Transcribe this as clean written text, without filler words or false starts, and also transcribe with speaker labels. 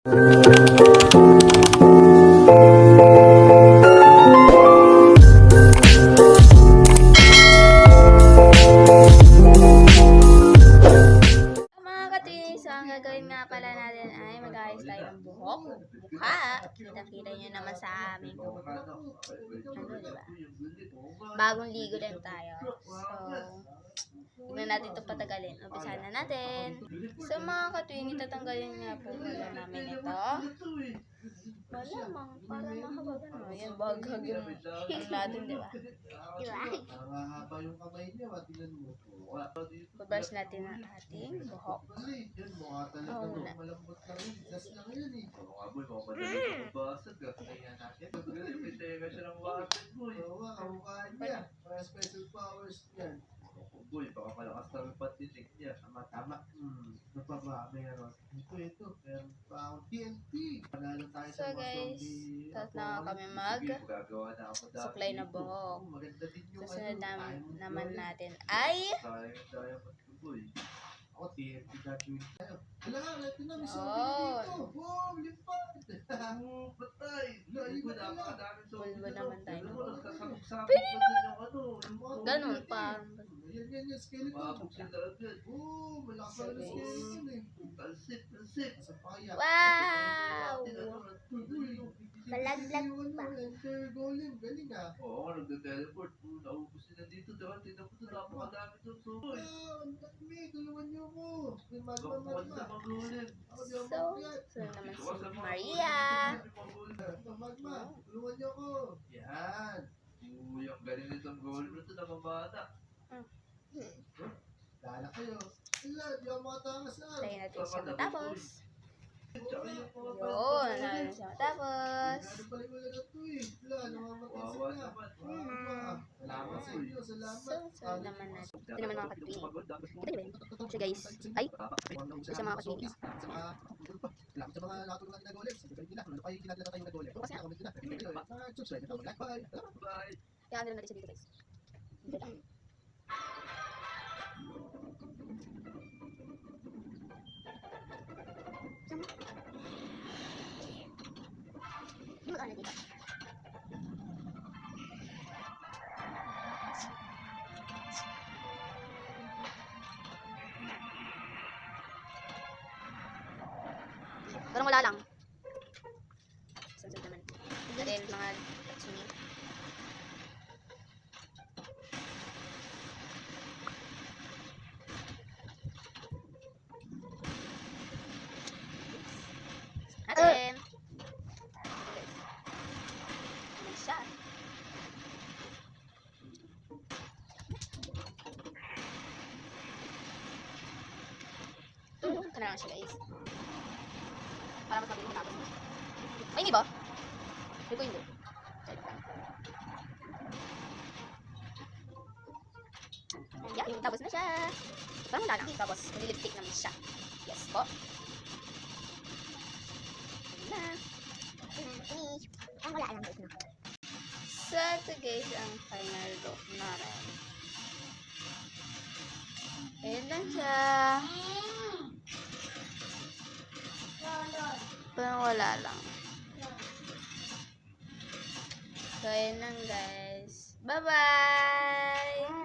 Speaker 1: So, ang gagawin nga pala natin ay mag-ayos tayo ng buhok, mukha. Kita-kita nyo naman sa aming diba? Bagong ligo din tayo. So, tignan natin ito patagalin. Umpisahan na natin. So, mga katuwing, itatanggalin nga po wala namin ito. Wala, para mahaba na. Yan, baghag yung natin, diba?
Speaker 2: Mahaba yung kamay niya, tingnan mo.
Speaker 1: Babrush natin ang ating buhok.
Speaker 2: Oo na. Malambot lang yun. Gas lang yun eh. Oo nga boy, mabasag ah. Kaya natin. May tega siya ng water boy. Oo nga, kamukhaan niya. Para special powers yan. Boy, baka malakas na yung patitik niya. Tama. Ano pa ba? Meron. Ito. Meron pa akong TNT. Panalo tayo
Speaker 1: So
Speaker 2: sa mga
Speaker 1: guys,
Speaker 2: zombie.
Speaker 1: tapos na kami supply na buhok. Susunod naman natin ay
Speaker 2: ako, TNT gagawin tayo. Wala nga, ito na, may zombie na dito. Wow, lipat! Patay! Pulbo
Speaker 1: naman tayo.
Speaker 2: Pwede naman!
Speaker 1: Ganun pa.
Speaker 2: Yan, skeleton. Oo, malakas na skeleton eh. Talsit. Sa paya.
Speaker 1: Wow!
Speaker 2: Balaglag pa. Enter golem, galing ah. Oo, nagda-teleport. Naubos nila dito. Tignan mo ito, napakadami ito. Ang dami, tulungan niyo ko. Magma.
Speaker 1: So naman si Maria.
Speaker 2: Magma, tulungan niyo ko. Yan. Yung galing nitong golem na ito, namamana. Dala kayo. Wala, di ako makatangas na.
Speaker 1: Tayo natin siya matapos. Yun, natin siya matapos.
Speaker 2: Ano pala yung lagat ko eh. Wala, namamatay sila. Salamat sa inyo, salamat.
Speaker 1: So naman natin. Ito naman mga katwing. Kita nyo ba yun? So guys, ay, ito sa mga katwing.
Speaker 2: Salamat sa mga nakatulungan na golem. Sa galing nila, ano kayo ginagawa tayo na golem? Comment nila. Subscribe na like, bye. Bye.
Speaker 1: Kaya ano natin siya dito guys. Dito lang. Ano dito? Parang wala lang. Sunod naman. Dahil mga tatsuni. Atin. Ayan siya. Ito na lang siya guys. Para mas mabilis matapos mo. May hindi ba? Hindi ko hindi. Ayan, tapos na siya. Parang wala lang. Tapos, nilipstick naman siya. Yes po. Ayan na. Ang wala lang guys na. So, ito guys, ang final look na rin. Ayan lang siya. Parang wala lang. So, ayan lang guys. Bye-bye!